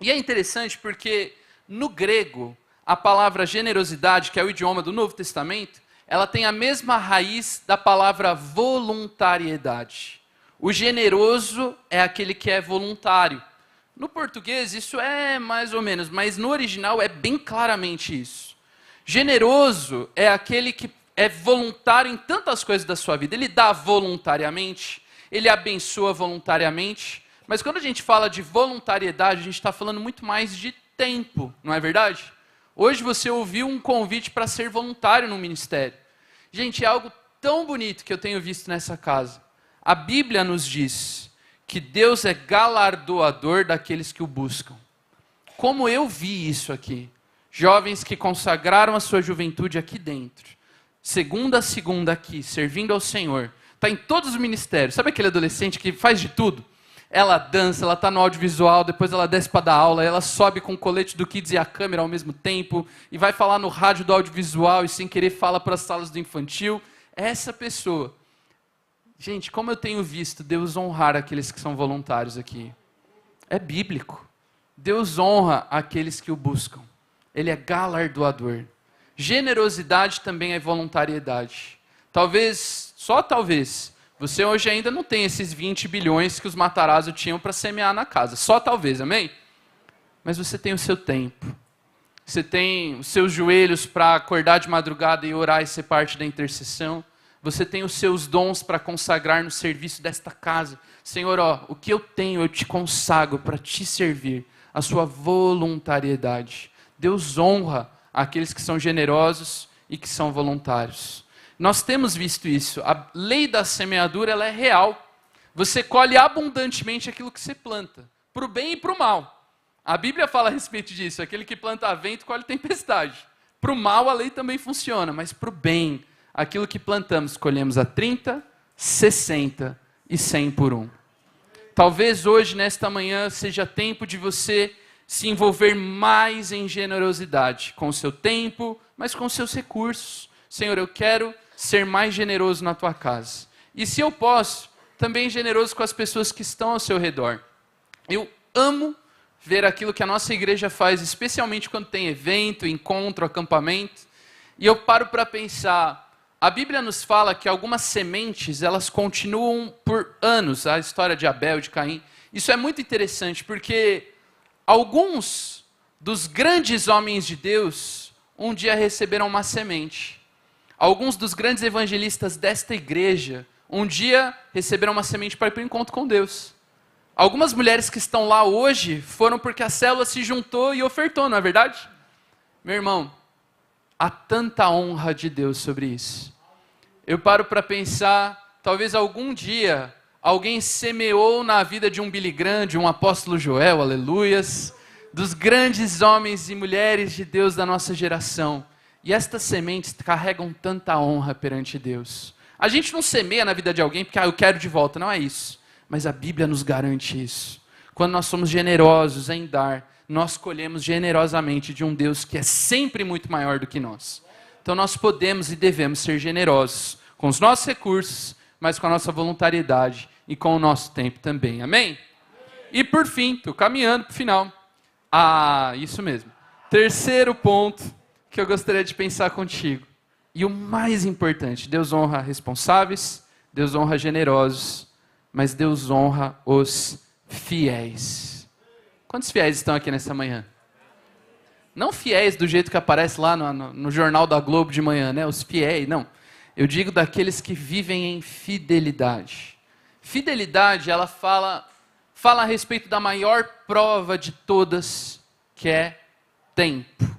E é interessante porque no grego, a palavra generosidade, que é o idioma do Novo Testamento, ela tem a mesma raiz da palavra voluntariedade. O generoso é aquele que é voluntário. No português isso é mais ou menos, mas no original é bem claramente isso. Generoso é aquele que é voluntário em tantas coisas da sua vida. Ele dá voluntariamente, ele abençoa voluntariamente. Mas quando a gente fala de voluntariedade, a gente está falando muito mais de tempo, não é verdade? Hoje você ouviu um convite para ser voluntário no ministério. Gente, é algo tão bonito que eu tenho visto nessa casa. A Bíblia nos diz que Deus é galardoador daqueles que o buscam. Como eu vi isso aqui. Jovens que consagraram a sua juventude aqui dentro. Segunda a segunda aqui, servindo ao Senhor. Está em todos os ministérios. Sabe aquele adolescente que faz de tudo? Ela dança, ela está no audiovisual, depois ela desce para dar aula, ela sobe com o colete do Kids e a câmera ao mesmo tempo, e vai falar no rádio do audiovisual e sem querer fala para as salas do infantil. Essa pessoa. Gente, como eu tenho visto Deus honrar aqueles que são voluntários aqui. É bíblico. Deus honra aqueles que o buscam. Ele é galardoador. Generosidade também é voluntariedade. Talvez, só talvez, você hoje ainda não tem esses 20 bilhões que os Matarazzo tinham para semear na casa. Só talvez, amém? Mas você tem o seu tempo. Você tem os seus joelhos para acordar de madrugada e orar e ser parte da intercessão. Você tem os seus dons para consagrar no serviço desta casa. Senhor, ó, o que eu tenho eu te consagro para te servir. A sua voluntariedade. Deus honra aqueles que são generosos e que são voluntários. Nós temos visto isso. A lei da semeadura ela é real. Você colhe abundantemente aquilo que você planta. Para o bem e para o mal. A Bíblia fala a respeito disso. Aquele que planta vento colhe tempestade. Para o mal a lei também funciona, mas para o bem... Aquilo que plantamos, colhemos a 30, 60 e 100 por 1. Talvez hoje, nesta manhã, seja tempo de você se envolver mais em generosidade, com o seu tempo, mas com os seus recursos. Senhor, eu quero ser mais generoso na tua casa. E se eu posso, também generoso com as pessoas que estão ao seu redor. Eu amo ver aquilo que a nossa igreja faz, especialmente quando tem evento, encontro, acampamento. E eu paro para pensar... A Bíblia nos fala que algumas sementes, elas continuam por anos, a história de Abel, de Caim. Isso é muito interessante, porque alguns dos grandes homens de Deus um dia receberam uma semente. Alguns dos grandes evangelistas desta igreja um dia receberam uma semente para ir para o encontro com Deus. Algumas mulheres que estão lá hoje foram porque a célula se juntou e ofertou, não é verdade? Meu irmão, há tanta honra de Deus sobre isso. Eu paro para pensar, talvez algum dia alguém semeou na vida de um Billy Graham, de um apóstolo Joel, aleluias, dos grandes homens e mulheres de Deus da nossa geração. E estas sementes carregam tanta honra perante Deus. A gente não semeia na vida de alguém porque eu quero de volta, não é isso. Mas a Bíblia nos garante isso. Quando nós somos generosos em dar, nós colhemos generosamente de um Deus que é sempre muito maior do que nós. Então nós podemos e devemos ser generosos com os nossos recursos, mas com a nossa voluntariedade e com o nosso tempo também. Amém? E por fim, estou caminhando para o final. Isso mesmo. Terceiro ponto que eu gostaria de pensar contigo. E o mais importante, Deus honra responsáveis, Deus honra generosos, mas Deus honra os fiéis. Quantos fiéis estão aqui nessa manhã? Não fiéis do jeito que aparece lá no Jornal da Globo de manhã, né? Os fiéis, não. Eu digo daqueles que vivem em fidelidade. Fidelidade, ela fala a respeito da maior prova de todas, que é tempo.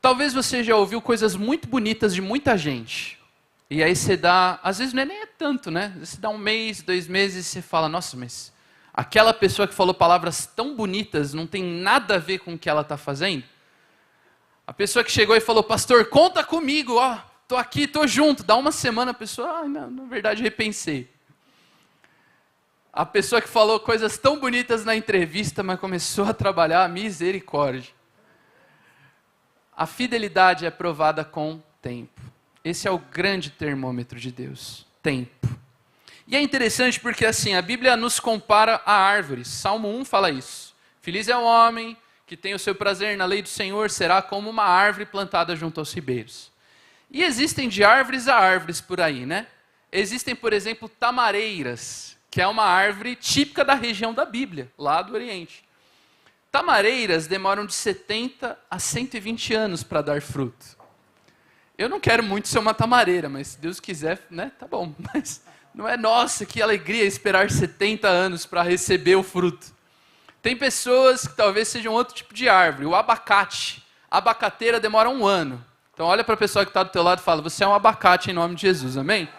Talvez você já ouviu coisas muito bonitas de muita gente. E aí você dá, às vezes não é nem tanto, né? Você dá 1 mês, 2 meses e você fala, nossa, mas aquela pessoa que falou palavras tão bonitas não tem nada a ver com o que ela está fazendo? A pessoa que chegou e falou, pastor, conta comigo, ó, tô aqui, tô junto. Dá 1 semana, a pessoa, não, na verdade repensei. A pessoa que falou coisas tão bonitas na entrevista, mas começou a trabalhar, misericórdia. A fidelidade é provada com tempo. Esse é o grande termômetro de Deus, tempo. E é interessante porque assim, a Bíblia nos compara a árvores. Salmo 1 fala isso. Feliz é o homem que tem o seu prazer na lei do Senhor, será como uma árvore plantada junto aos ribeiros. E existem de árvores a árvores por aí, né? Existem, por exemplo, tamareiras, que é uma árvore típica da região da Bíblia, lá do Oriente. Tamareiras demoram de 70 a 120 anos para dar fruto. Eu não quero muito ser uma tamareira, mas se Deus quiser, né, tá bom. Mas não é, nossa, que alegria esperar 70 anos para receber o fruto. Tem pessoas que talvez sejam outro tipo de árvore, o abacate. A abacateira demora 1 ano. Então olha para a pessoa que está do teu lado e fala, você é um abacate em nome de Jesus, amém?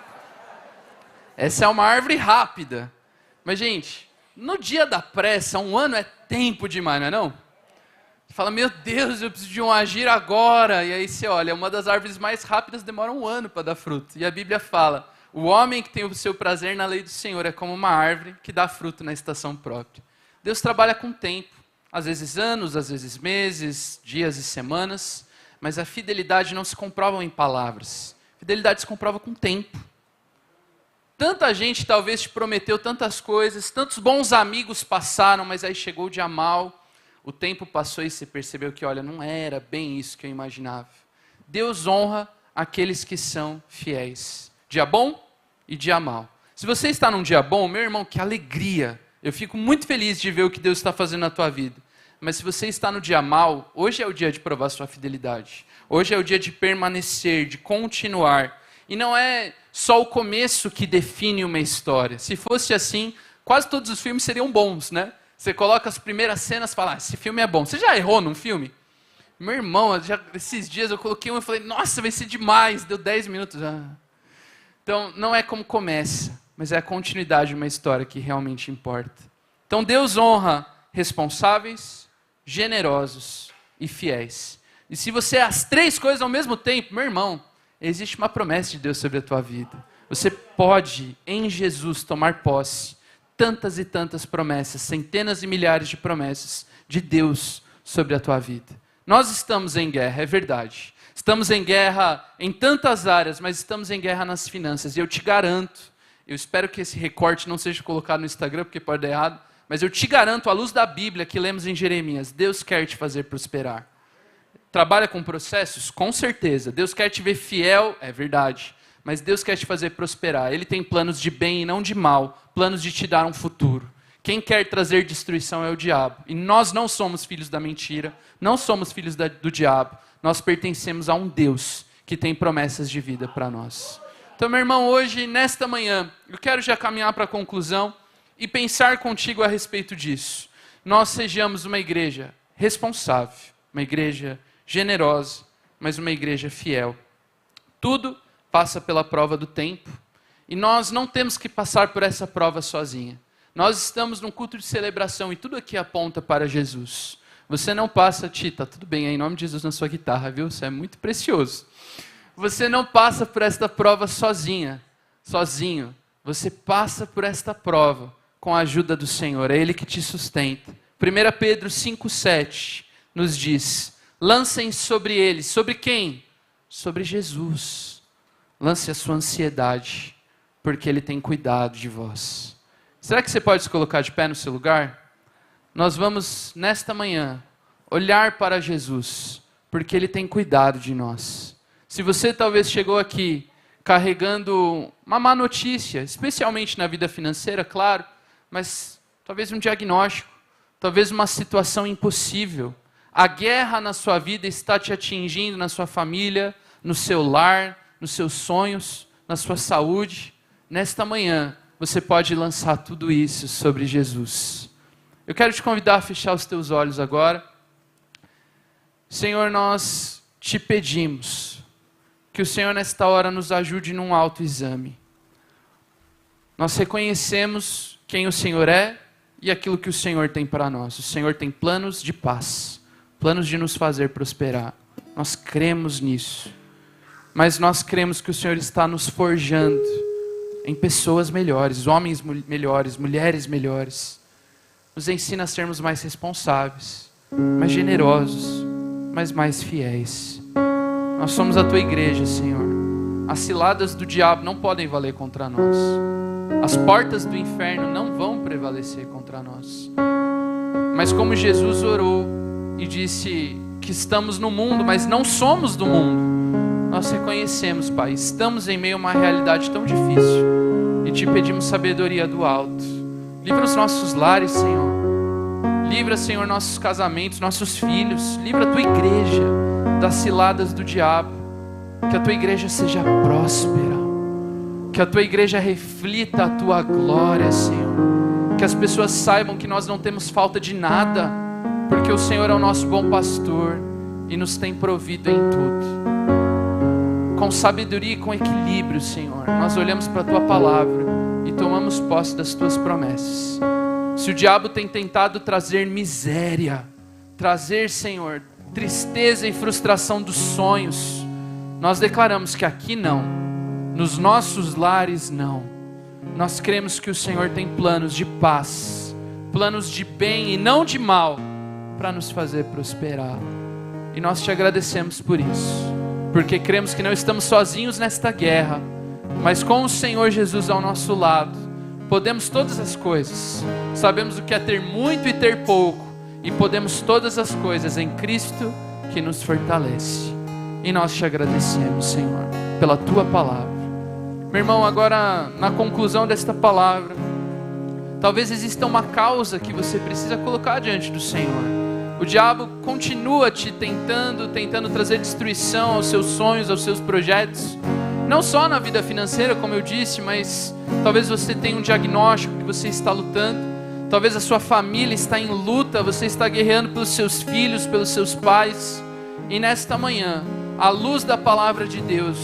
Essa é uma árvore rápida. Mas gente, no dia da pressa, 1 ano é tempo demais, não é não? Você fala, meu Deus, eu preciso de um agir agora. E aí você olha, uma das árvores mais rápidas demora 1 ano para dar fruto. E a Bíblia fala, o homem que tem o seu prazer na lei do Senhor é como uma árvore que dá fruto na estação própria. Deus trabalha com tempo, às vezes anos, às vezes meses, dias e semanas, mas a fidelidade não se comprova em palavras. A fidelidade se comprova com tempo. Tanta gente talvez te prometeu tantas coisas, tantos bons amigos passaram, mas aí chegou o dia mau, o tempo passou e você percebeu que, olha, não era bem isso que eu imaginava. Deus honra aqueles que são fiéis. Dia bom e dia mau. Se você está num dia bom, meu irmão, que alegria. Eu fico muito feliz de ver o que Deus está fazendo na tua vida. Mas se você está no dia mau, hoje é o dia de provar sua fidelidade. Hoje é o dia de permanecer, de continuar. E não é só o começo que define uma história. Se fosse assim, quase todos os filmes seriam bons, né? Você coloca as primeiras cenas e fala, esse filme é bom. Você já errou num filme? Meu irmão, esses dias eu coloquei um e falei, nossa, vai ser demais. Deu 10 minutos. Então, não é como começa, mas é a continuidade de uma história que realmente importa. Então, Deus honra responsáveis, generosos e fiéis. E se você é as 3 coisas ao mesmo tempo, meu irmão, existe uma promessa de Deus sobre a tua vida. Você pode, em Jesus, tomar posse. Tantas e tantas promessas, centenas e milhares de promessas de Deus sobre a tua vida. Nós estamos em guerra, é verdade. Estamos em guerra em tantas áreas, mas estamos em guerra nas finanças. E eu te garanto, eu espero que esse recorte não seja colocado no Instagram, porque pode dar errado, mas eu te garanto, à luz da Bíblia que lemos em Jeremias, Deus quer te fazer prosperar. Trabalha com processos? Com certeza. Deus quer te ver fiel? É verdade. Mas Deus quer te fazer prosperar. Ele tem planos de bem e não de mal. Planos de te dar um futuro. Quem quer trazer destruição é o diabo. E nós não somos filhos da mentira, não somos filhos do diabo. Nós pertencemos a um Deus que tem promessas de vida para nós. Então, meu irmão, hoje, nesta manhã, eu quero já caminhar para a conclusão e pensar contigo a respeito disso. Nós sejamos uma igreja responsável, uma igreja generosa, mas uma igreja fiel. Tudo passa pela prova do tempo e nós não temos que passar por essa prova sozinha. Nós estamos num culto de celebração e tudo aqui aponta para Jesus. Você não passa, Tita, tudo bem, em nome de Jesus na sua guitarra, viu? Isso é muito precioso. Você não passa por esta prova sozinho. Você passa por esta prova com a ajuda do Senhor, é Ele que te sustenta. 1 Pedro 5,7 nos diz, lancem sobre Ele, sobre quem? Sobre Jesus. Lance a sua ansiedade, porque Ele tem cuidado de vós. Será que você pode se colocar de pé no seu lugar? Nós vamos, nesta manhã, olhar para Jesus, porque Ele tem cuidado de nós. Se você talvez chegou aqui carregando uma má notícia, especialmente na vida financeira, claro, mas talvez um diagnóstico, talvez uma situação impossível. A guerra na sua vida está te atingindo, na sua família, no seu lar, nos seus sonhos, na sua saúde. Nesta manhã, você pode lançar tudo isso sobre Jesus. Eu quero te convidar a fechar os teus olhos agora. Senhor, nós te pedimos que o Senhor nesta hora nos ajude num autoexame. Nós reconhecemos quem o Senhor é e aquilo que o Senhor tem para nós. O Senhor tem planos de paz, planos de nos fazer prosperar. Nós cremos nisso. Mas nós cremos que o Senhor está nos forjando em pessoas melhores, homens melhores, mulheres melhores. Nos ensina a sermos mais responsáveis, mais generosos, mas mais fiéis. Nós somos a tua igreja, Senhor. As ciladas do diabo não podem valer contra nós. As portas do inferno não vão prevalecer contra nós. Mas como Jesus orou e disse que estamos no mundo, mas não somos do mundo, nós reconhecemos, Pai, estamos em meio a uma realidade tão difícil e te pedimos sabedoria do alto. Livra os nossos lares, Senhor. Livra, Senhor, nossos casamentos, nossos filhos. Livra a tua igreja das ciladas do diabo. Que a tua igreja seja próspera. Que a tua igreja reflita a tua glória, Senhor. Que as pessoas saibam que nós não temos falta de nada, porque o Senhor é o nosso bom pastor e nos tem provido em tudo. Com sabedoria e com equilíbrio, Senhor, nós olhamos para a tua palavra e tomamos posse das tuas promessas. Se o diabo tem tentado trazer miséria, trazer, Senhor, tristeza e frustração dos sonhos, nós declaramos que aqui não, nos nossos lares não. Nós cremos que o Senhor tem planos de paz, planos de bem e não de mal, para nos fazer prosperar. E nós te agradecemos por isso, porque cremos que não estamos sozinhos nesta guerra, mas com o Senhor Jesus ao nosso lado, podemos todas as coisas. Sabemos o que é ter muito e ter pouco, e podemos todas as coisas em Cristo que nos fortalece. E nós te agradecemos, Senhor, pela tua palavra. Meu irmão, agora na conclusão desta palavra, talvez exista uma causa que você precisa colocar diante do Senhor. O diabo continua te tentando trazer destruição aos seus sonhos, aos seus projetos. Não só na vida financeira, como eu disse, mas talvez você tenha um diagnóstico que você está lutando. Talvez a sua família está em luta, você está guerreando pelos seus filhos, pelos seus pais. E nesta manhã, à luz da palavra de Deus,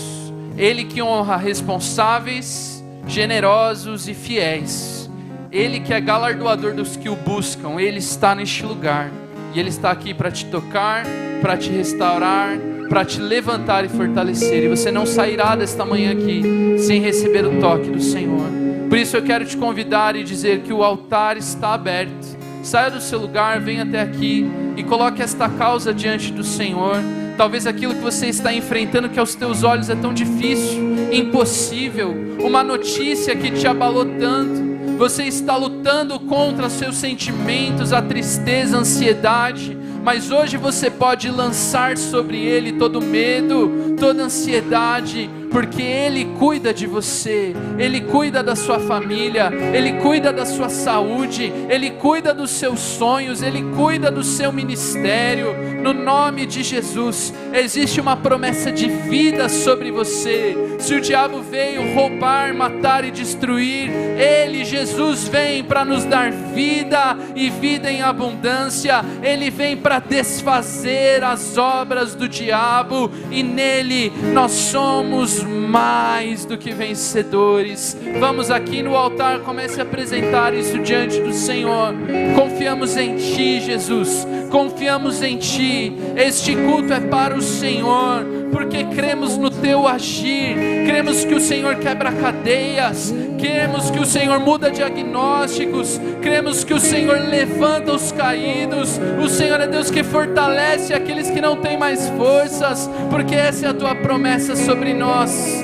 Ele que honra responsáveis, generosos e fiéis, Ele que é galardoador dos que o buscam, Ele está neste lugar. E Ele está aqui para te tocar, para te restaurar, para te levantar e fortalecer. E você não sairá desta manhã aqui sem receber o toque do Senhor. Por isso eu quero te convidar e dizer que o altar está aberto. Saia do seu lugar, venha até aqui e coloque esta causa diante do Senhor. Talvez aquilo que você está enfrentando, que aos teus olhos é tão difícil, impossível, uma notícia que te abalou tanto. Você está lutando contra seus sentimentos, a tristeza, a ansiedade, mas hoje você pode lançar sobre ele todo medo, toda ansiedade, porque Ele cuida de você, Ele cuida da sua família, Ele cuida da sua saúde, Ele cuida dos seus sonhos, Ele cuida do seu ministério. No nome de Jesus, existe uma promessa de vida sobre você. Se o diabo veio roubar, matar e destruir, Ele, Jesus, vem para nos dar vida e vida em abundância. Ele vem para desfazer as obras do diabo, e nele nós somos mais do que vencedores. Vamos aqui no altar, comece a apresentar isso diante do Senhor. Confiamos em Ti, Jesus, confiamos em Ti. Este culto é para o Senhor, porque cremos no Teu agir, cremos que o Senhor quebra cadeias, cremos que o Senhor muda diagnósticos, cremos que o Senhor levanta os caídos. O Senhor é Deus que fortalece aqueles que não têm mais forças, porque essa é a Tua promessa sobre nós.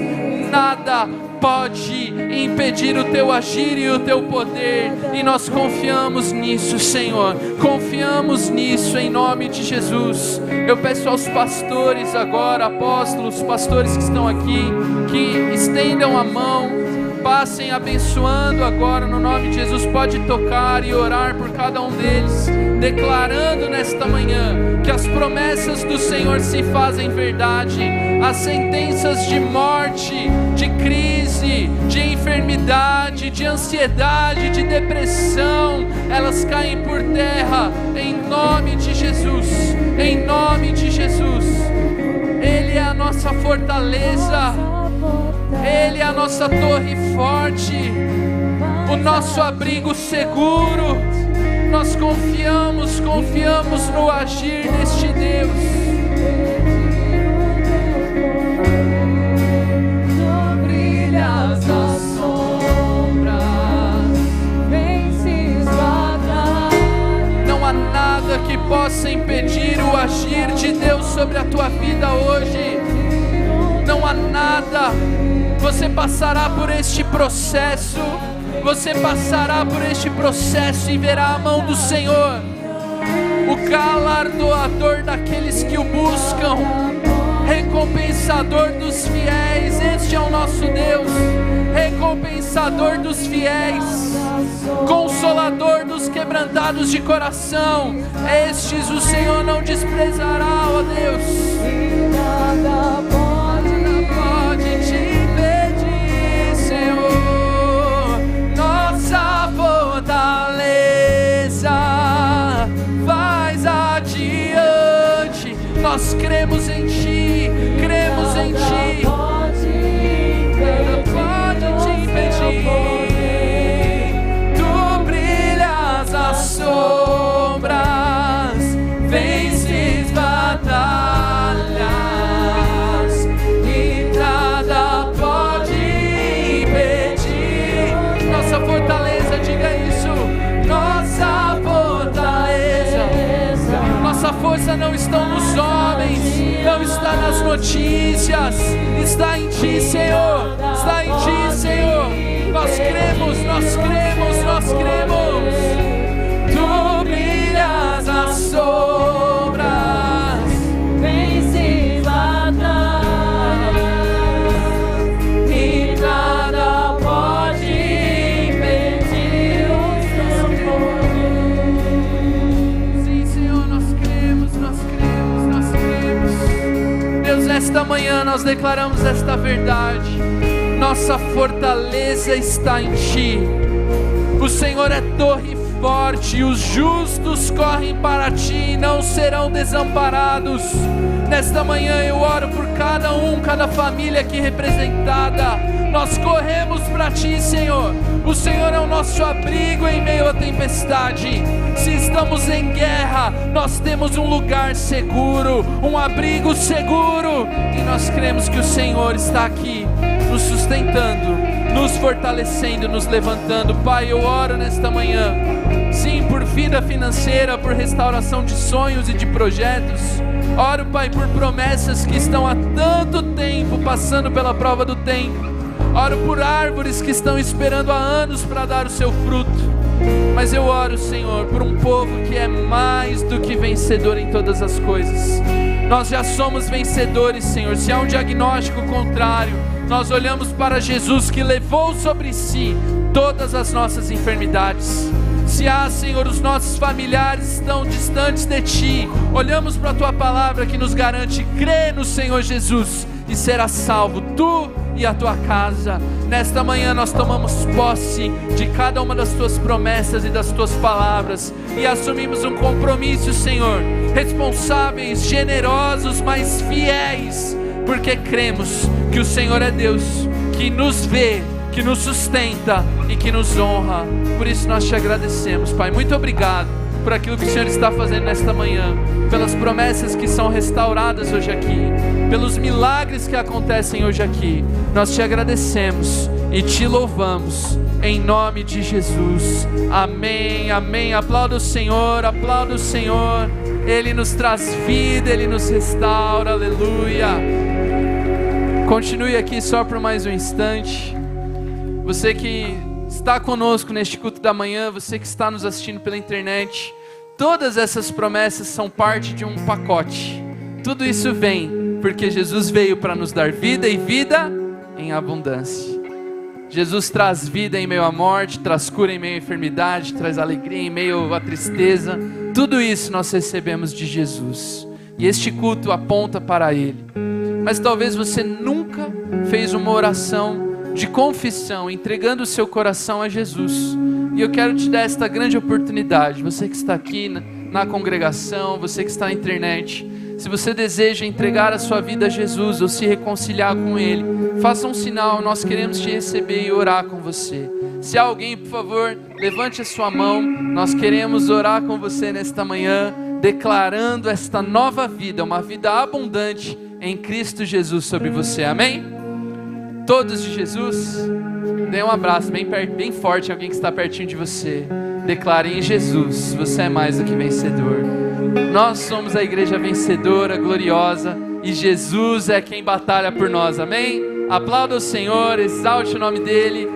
Nada pode impedir o Teu agir e o Teu poder, e nós confiamos nisso, Senhor, confiamos nisso em nome de Jesus. Eu peço aos pastores agora, apóstolos, pastores que estão aqui, que estendam a mão, passem abençoando agora no nome de Jesus. Pode tocar e orar por cada um deles, declarando nesta manhã que as promessas do Senhor se fazem verdade. As sentenças de morte, de crise, de enfermidade, de ansiedade, de depressão, elas caem por terra em nome de Jesus, em nome de Jesus. Ele é a nossa fortaleza, Ele é a nossa torre forte, o nosso abrigo seguro. Nós confiamos no agir deste Deus. Tu brilhas nas sombras, vences batalhas. Não há nada que possa impedir o agir de Deus sobre a tua vida hoje. Não há nada. Você passará por este processo. Você passará por este processo e verá a mão do Senhor, o galardoador daqueles que o buscam, recompensador dos fiéis. Este é o nosso Deus, recompensador dos fiéis, consolador dos quebrantados de coração. Estes o Senhor não desprezará, ó Deus. Nada pode te impedir, Senhor. Nossa fortaleza, vais adiante. Nós cremos em Ti, cremos em Ti. Nada pode te impedir. Tu brilhas nas sombras, vences batalhas, e nada pode impedir. Nossa fortaleza, diga isso. Nossa fortaleza, nossa força não está nos homens, não está nas notícias, está em Ti, Senhor, está em Ti, Senhor. Nós cremos, nós cremos, nós cremos. Tu brilhas nas sombras, Vences batalhas, e nada pode impedir o Teu poder. Sim, Senhor, nós cremos, nós cremos, nós cremos. Deus, nesta manhã nós declaramos esta verdade. Nossa fortaleza está em Ti. O Senhor é torre forte, e os justos correm para Ti e não serão desamparados. Nesta manhã eu oro por cada família aqui representada. Nós corremos para Ti, Senhor. O Senhor é o nosso abrigo em meio à tempestade. Se estamos em guerra, nós temos um lugar seguro, um abrigo seguro, e nós cremos que o Senhor está aqui, nos sustentando, nos fortalecendo, nos levantando. Pai, eu oro nesta manhã, sim, por vida financeira, por restauração de sonhos e de projetos. Oro, Pai, por promessas que estão há tanto tempo passando pela prova do tempo. Oro por árvores que estão esperando há anos para dar o seu fruto. Mas eu oro, Senhor, por um povo que é mais do que vencedor em todas as coisas. Nós já somos vencedores, Senhor. Se há um diagnóstico contrário, nós olhamos para Jesus que levou sobre si todas as nossas enfermidades. Se Senhor, os nossos familiares estão distantes de Ti, olhamos para a Tua palavra que nos garante crer no Senhor Jesus e será salvo, Tu e a Tua casa. Nesta manhã nós tomamos posse de cada uma das Tuas promessas e das Tuas palavras e assumimos um compromisso, Senhor, responsáveis, generosos, mas fiéis, porque cremos que o Senhor é Deus, que nos vê, que nos sustenta e que nos honra. Por isso nós te agradecemos, Pai. Muito obrigado por aquilo que o Senhor está fazendo nesta manhã, pelas promessas que são restauradas hoje aqui, pelos milagres que acontecem hoje aqui. Nós te agradecemos e te louvamos em nome de Jesus. Amém, amém. Aplauda o Senhor, aplauda o Senhor. Ele nos traz vida, Ele nos restaura, aleluia. Continue aqui só por mais um instante. Você que está conosco neste culto da manhã, você que está nos assistindo pela internet, todas essas promessas são parte de um pacote. Tudo isso vem porque Jesus veio para nos dar vida e vida em abundância. Jesus traz vida em meio à morte, traz cura em meio à enfermidade, traz alegria em meio à tristeza. Tudo isso nós recebemos de Jesus e este culto aponta para Ele. Mas talvez você nunca fez uma oração de confissão, entregando o seu coração a Jesus. E eu quero te dar esta grande oportunidade. Você que está aqui na congregação, você que está na internet, se você deseja entregar a sua vida a Jesus ou se reconciliar com Ele, faça um sinal, nós queremos te receber e orar com você. Se há alguém, por favor, levante a sua mão, nós queremos orar com você nesta manhã, declarando esta nova vida, uma vida abundante em Cristo Jesus sobre você, amém? Todos de Jesus, dê um abraço bem forte a alguém que está pertinho de você. Declare em Jesus, você é mais do que vencedor. Nós somos a igreja vencedora, gloriosa, e Jesus é quem batalha por nós, amém? Aplauda o Senhor, exalte o nome dEle.